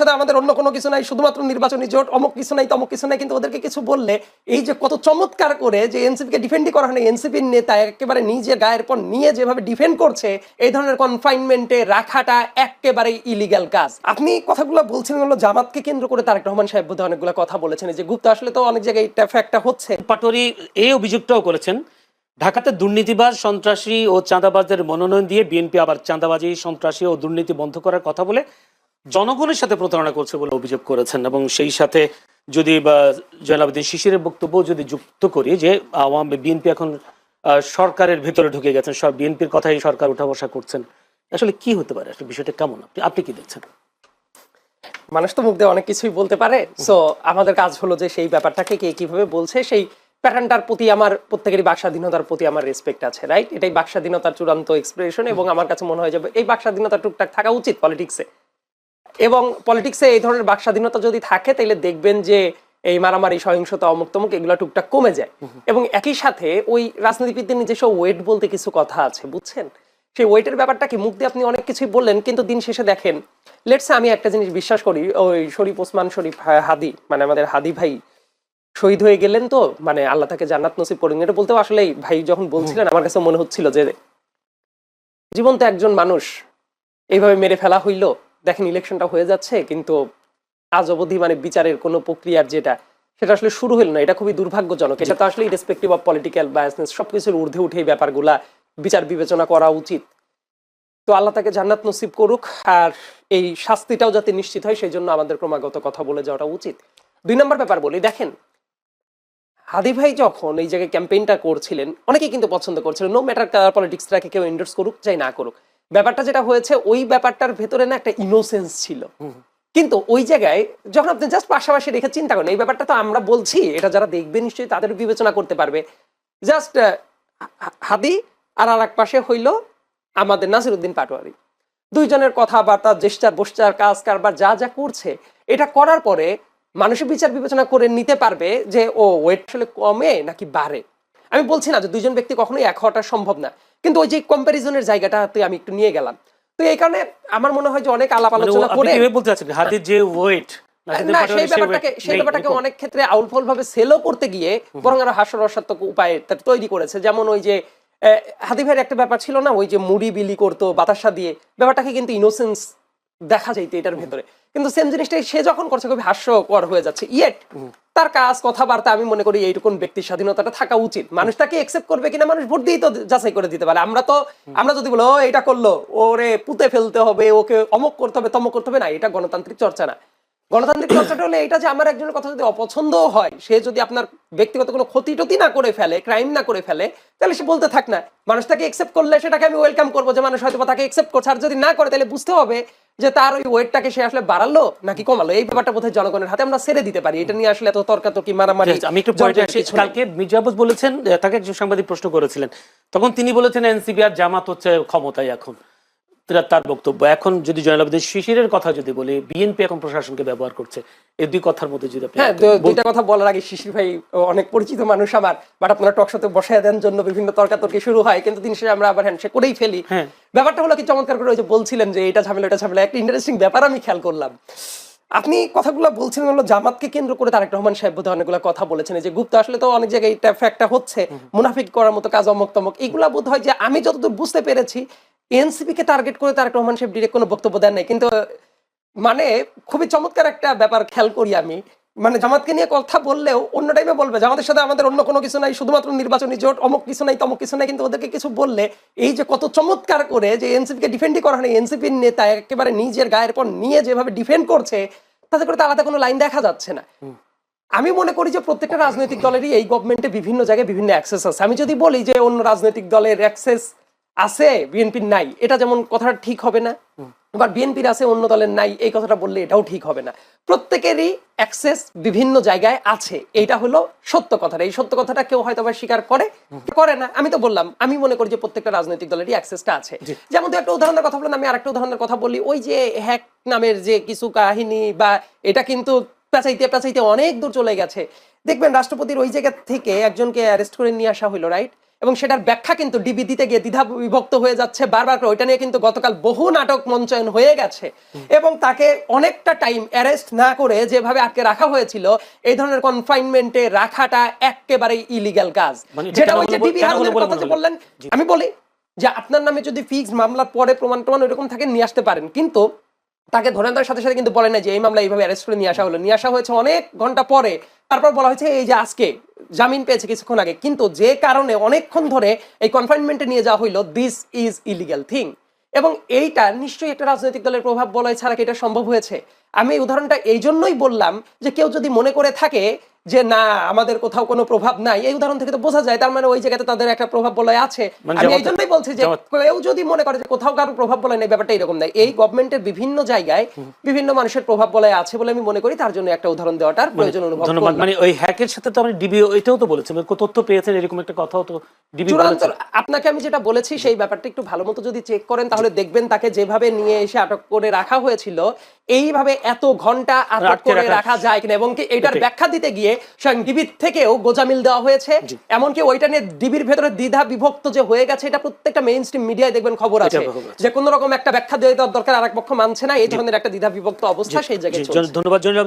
সাথে আমাদের অন্য কোনো কিছু নাই, শুধুমাত্র নির্বাচনী জোট, অমুক কিছু নাই তমুক কিছু নাই, কিন্তু ওদেরকে কিছু বললে এই যে কত চমৎকার করে যে এনসিপিকে ডিফেন্ডই করা হয়, এনসিপির নেতা একেবারে নিজের গায়ের পর নিয়ে যেভাবে ডিফেন্ড করছে, এই ধরনের কনফাইনমেন্টে রাখাটা একেবারে ইলিগ্যাল কাজ। আপনি কথাগুলো বলছিলেন হলো জামাতকে কেন্দ্র করে তারেক রহমান সাহেব বোধহয় অনেকগুলো কথা বলেছেন, যে গুপ্ত আসলে তো অনেক জায়গায় এটা ফ্যাক্টটা হচ্ছে। পাটোয়ারি এই অভিযোগটাও করেছেন, ঢাকাতে দুর্নীতিবাজ, সন্ত্রাসী ও চাঁদাবাজদের মনোনয়ন দিয়ে বিএনপি আবার চাঁদাবাজি, সন্ত্রাসী ও দুর্নীতি বন্ধ করার কথা বলে জনগণের সাথে প্রতারণা করছে বলে অভিযোগ করেছেন। এবং সেই সাথে যদি জয়নাল শিশিরের বক্তব্য যদি যুক্ত করি যে বিএনপি এখন সরকারের ভেতরে ঢুকে গেছেন, সব বিএনপির কথাই সরকার উঠা বসা করছেন, আসলে কি হতে পারে, আসলে বিষয়টা কেমন, আপনি কি দেখছেন? মানুষ তো মুখ দিয়ে অনেক কিছুই বলতে পারে, সো আমাদের কাজ হলো যে সেই ব্যাপারটাকে কে কিভাবে বলছে সেই প্যাটার্নটার প্রতি আমার প্রত্যেকেরই বাক স্বাধীনতার প্রতি আমার রেসপেক্ট আছে, রাইট? এটাই বাক স্বাধীনতার চূড়ান্ত এক্সপ্রেশন, এবং আমার কাছে মনে হয় যে এই বাক স্বাধীনতা টুকটাক থাকা উচিত পলিটিক্সে। এবং পলিটিক্সে এই ধরনের বাক স্বাধীনতা যদি থাকে তাহলে দেখবেন যে এই মারামারি, সহিংসতা, অমুক তমুক এগুলো টুকটাক কমে যায়। এবং একই সাথে ওই রাজনীতিবিদদের নিজস্ব ওয়েট বলতে কিছু কথা আছে, বুঝছেন? সেই ওয়েটের ব্যাপারটা কি, মুখ দিয়ে আপনি অনেক কিছুই বললেন, কিন্তু দিন শেষে দেখেন, লেটসে আমি একটা জিনিস বিশ্বাস করি, ওই শরীফ ওসমান শরীফ হাদি, মানে আমাদের হাদি ভাই শহীদ হয়ে গেলেন, তো মানে আল্লাহ তাকে জান্নাত নসিব করুন, এটা বলতেও আসলে ভাই যখন বলছিলেন আমার কাছে মনে হচ্ছিল যে জীবন্ত একজন মানুষ এইভাবে মেরে ফেলা হইলো। দেখেন ইলেকশনটা হয়ে যাচ্ছে, কিন্তু আজ অবধি মানে বিচারের কোনো প্রক্রিয়ার সেটা আসলে শুরু হইল না। এটা খুবই দুর্ভাগ্যজনক। এটা তো আসলে ইরেসপেক্টিভ অফ পলিটিক্যাল বায়াসনেস সবকিছুর ঊর্ধ্বে উঠে এই ব্যাপারগুলা বিচার বিবেচনা করা উচিত। তো আল্লাহ তাকে জান্নাত নসিব করুক, আর এই শাস্তিটাও যাতে নিশ্চিত হয় সেই জন্য আমাদের ক্রমাগত কথা বলে যাওয়াটা উচিত। 2 নম্বর ব্যাপার বলি, দেখেন হাদি ভাই যখন এই জায়গায় ক্যাম্পেইনটা করছিলেন অনেকেই কিন্তু পছন্দ করছিলেন, নো ম্যাটার কালার পলিটিক্সটাকে কেউ এন্ডোর্স করুক চাই না করুক, ব্যাপারটা যেটা হয়েছে ওই ব্যাপারটার ভেতরে না একটা ইনোসেন্স ছিল। কিন্তু ওই জায়গায় যখন আপনি জাস্ট পাশাপাশি রেখে চিন্তা করেন, এই ব্যাপারটা তো আমরা বলছি, এটা যারা দেখবে নিশ্চয়ই তাদের বিবেচনা করতে পারবে, জাস্ট হাদি আর এক পাশে হইল আমাদের নাসিরউদ্দিন পাটোয়ারি, দুইজনের কথাবার্তা, জেস্টার বসচার, কাজ কারবার যা যা করছে, এটা করার পরে মানুষের বিচার বিবেচনা করে নিতে পারবে যে ও ওয়েট আসলে কমে নাকি বাড়ে। আমি বলছি না যে দুইজন ব্যক্তি কখনোই এক হওয়াটা সম্ভব না, কিন্তু ওই যে কম্প্যারিজনের জায়গাটাতে আমি একটু নিয়ে গেলাম। তো এই কারণে আমার মনে হয় যে অনেক আলাপ আলোচনা করে বলতে চাচ্ছেন হাদির যে ওয়েট না, সেই ব্যাপারটাকে অনেক ক্ষেত্রে আউলফল ভাবে সেলও করতে গিয়ে বরং আরো হাস্যরসাত্মক উপায় তৈরি করেছে। যেমন ওই যে হাদি ভাইয়ের একটা ব্যাপার ছিল না, ওই যে মুড়ি বিলি করতো বাতাসা দিয়ে, ব্যাপারটাকে কিন্তু ইনোসেন্স দেখা যাইতো এটার ভেতরে, কিন্তু সেম জিনিসটাই সে যখন করছে খুবই হাস্যকর হয়ে যাচ্ছে। ইয়েট তার কাজ কথাবার্তা আমি মনে করি এইটুকুন ব্যক্তির স্বাধীনতাটা থাকা উচিত। মানুষ তাকে একসেপ্ট করবে কিনা মানুষ ভোট দিয়ে তো যাচাই করে দিতে পারে। আমরা যদি বলো এটা করলো ওরে পুঁতে ফেলতে হবে, ওকে অমক করতে হবে তমক করতে হবে, না, এটা গণতান্ত্রিক চর্চা না। গণতান্ত্রিক চর্চাটা হলে এটা যে আমার একজনের কথা যদি অপছন্দ হয়, সে যদি আপনার ব্যক্তিগত কোনো ক্ষতি টতি না করে ফেলে, ক্রাইম না করে ফেলে, তাহলে সে বলতে থাক না। মানুষ তাকে একসেপ্ট করলে সেটাকে আমি ওয়েলকাম করবো, যে মানুষ হয়তো তাকে একসেপ্ট করছে, আর যদি না করে তাহলে বুঝতে হবে যে তার ওই ওয়েটটাকে সে আসলে বাড়ালো নাকি কমালো। এই ব্যাপারটা বোধহয় জনগণের হাতে আমরা ছেড়ে দিতে পারি। এটা নিয়ে আসলে এত তর্কাতর্কি মারামারি। আমি একটু কালকে মির্জা আব্বাস বলেছেন, তাকে একজন সাংবাদিক প্রশ্ন করেছিলেন, তখন তিনি বলেছেন এনসিপি আর জামাত হচ্ছে ক্ষমতায় এখন, তার বক্তব্য। এখন যদি জয়নাল শিশিরের কথা যদি বলি, বিএনপি এখন প্রশাসনকে ব্যবহার করছে, এই দুই কথার মধ্যে যদি হ্যাঁ, দুইটা কথা বলার আগে শিশির ভাই অনেক পরিচিত মানুষ আমার, বাট আপনারা টকশোতে বসায় দেন জন্য বিভিন্ন তর্কাতর্কি শুরু হয়, কিন্তু দিন শেষে আমরা আবার হ্যান্ডশেক করেই ফেলি। ব্যাপারটা হলো কি চমৎকার করে ওই যে বলছিলেন যে এটা ঝামেলা এটা ঝামেলা, একটা ইন্টারেস্টিং ব্যাপার আমি খেয়াল করলাম। আপনি কথাগুলো বলছিলেন হলো জামাতকে কেন্দ্র করে তারেক রহমান সাহেব বোধহয় অনেকগুলো কথা বলেছেন, যে গুপ্ত আসলে তো অনেক জায়গায় এটা ফ্যাক্টটা হচ্ছে, মুনাফিক করার মতো কাজ, অমক তমক, এগুলা বোধ হয় যে আমি যতদূর বুঝতে পেরেছি এনসিপি কে টার্গেট করে তারেক রহমান সাহেব ডিরেক্ট কোনো বক্তব্য দেন নাই। কিন্তু মানে খুবই চমৎকার একটা ব্যাপার খেয়াল করি আমি, মানে জামাতকে নিয়ে কথা বললেও অন্য টাইমে বলবে জামাতের সাথে আমাদের অন্য কোনো কিছু নাই, শুধুমাত্র নির্বাচনী জোট, অমুক কিছু নাই তমুক কিছু নাই, কিন্তু ওদেরকে কিছু বললে এই যে কত চমৎকার করে যে এনসিপি কে ডিফেন্ডই করা হয়, এনসিপির নেতা একেবারে নিজের গায়ের পর নিয়ে যেভাবে ডিফেন্ড করছে, তাতে করে তো আলাদা কোনো লাইন দেখা যাচ্ছে না। আমি মনে করি যে প্রত্যেকটা রাজনৈতিক দলেরই এই গভর্নমেন্টে বিভিন্ন জায়গায় বিভিন্ন অ্যাক্সেস আছে। আমি যদি বলি যে অন্য রাজনৈতিক দলের অ্যাক্সেস আছে বিএনপির নাই, এটা যেমন কথাটা ঠিক হবে না, আবার বিএনপির আছে অন্য দলের নাই, এই কথাটা বললে এটাও ঠিক হবে না। প্রত্যেকেরই অ্যাক্সেস বিভিন্ন জায়গায় আছে, এইটা হলো সত্য কথাটা। এই সত্য কথাটা কেউ হয়তো বা স্বীকার করে না। আমি তো বললাম আমি মনে করি যে প্রত্যেকটা রাজনৈতিক দলেরই অ্যাক্সেসটা আছে। যেমন একটা উদাহরণের কথা বললাম, আমি আরেকটা উদাহরণের কথা বলি, ওই যে হ্যাক নামের যে কিছু কাহিনী, বা এটা কিন্তু পেঁচাইতে অনেক দূর চলে গেছে। দেখবেন রাষ্ট্রপতির ওই জায়গা থেকে একজনকে অ্যারেস্ট করে নিয়ে আসা হইলো, রাইট? এবং সেটার ব্যাখ্যা কিন্তু ডিবি দিতে গিয়ে দ্বিধা বিভক্ত হয়ে যাচ্ছে বারবার করে। ওইটা নিয়ে কিন্তু গতকাল বহু নাটক মঞ্চায়ন হয়ে গেছে এবং তাকে অনেকটা টাইম অ্যারেস্ট না করে যেভাবে আটকে রাখা হয়েছিল, এই ধরনের কনফাইনমেন্টে রাখাটা একেবারেই ইলিগ্যাল কাজ। মানে এটা যেটা কেন ওই যে বলবো- ডিবি কেন হারুনের বলবো কথা যে মনে হলো? বললেন, আমি বলি যে আপনার নামে যদি ফিক্স মামলার পরে প্রমাণ এরকম থাকে নিয়ে আসতে পারেন, কিন্তু তাকে ধরে আনার সাথে সাথে কিন্তু বলে না যে এই মামলা এইভাবে অ্যারেস্ট করে নিয়ে আসা হলো। নিয়ে আসা হয়েছে অনেক ঘন্টা পরে, তারপর বলা হয়েছে এই যে আজকে জামিন পেয়েছে কিছুক্ষণ আগে, কিন্তু যে কারণে অনেকক্ষণ ধরে এই কনফাইনমেন্টে নিয়ে যাওয়া হইলো, দিস ইজ ইলিগ্যাল থিং। এবং এইটা নিশ্চয়ই একটা রাজনৈতিক দলের প্রভাব বলয় ছাড়া কি এটা সম্ভব হয়েছে? আমি এই উদাহরণটা এই জন্যই বললাম যে কেউ যদি মনে করে থাকে যে না আমাদের কোথাও কোনো প্রভাব নাই, এই উদাহরণ থেকে তো বোঝা যায় তার মানে ওই জায়গাতে তাদের একটা প্রভাব বলয় আছে। মানে আমি এই জামাত- জন্যই বলছি যে জামাত- কেউ যদি মনে করে যে কোথাও কারো প্রভাব বলয় নেই, ব্যাপারটা এরকম নাই। এই গভর্নমেন্টের বিভিন্ন জায়গায় বিভিন্ন মানুষের প্রভাব বলয় আছে বলে আমি মনে করি, তার জন্য একটা উদাহরণ দেওয়াটার প্রয়োজন অনুভব ধন্যবাদ। করলাম। মানে ওই হ্যাকের সাথে তো আপনি ডিবি এটাও তো বলেছেন, মানে তথ্য পেয়েছেন এরকম একটা কথাও তো ডিবি চূড়ান্ত বলেছে। আপনাকে আমি যেটা বলেছি সেই ব্যাপারটা একটু ভালো মতো যদি চেক করেন তাহলে দেখবেন তাকে যেভাবে নিয়ে এসে আটক করে রাখা হয়েছিল এইভাবে এত ঘন্টা আটক আটকে করে রাখা- রাখা যায় কিনা, এবং কি এটার এটাই। ব্যাখ্যা দিতে গিয়ে স্বয়ং ডিবির থেকেও গোজামিল দেওয়া হয়েছে। এমনকি ওইটা নিয়ে ডিবির ভেতরে দ্বিধা বিভক্ত যে হয়ে গেছে, এটা প্রত্যেকটা মেইন স্ট্রিম মিডিয়ায় দেখবেন খবর আছে খবর আছে। যে কোন রকম একটা ব্যাখ্যা দেওয়ার দরকার আরেক পক্ষ মানছে না, এই ধরনের একটা দ্বিধা বিভক্ত অবস্থা সেই জায়গায় জি, চলছে। ধন্যবাদ জনাব।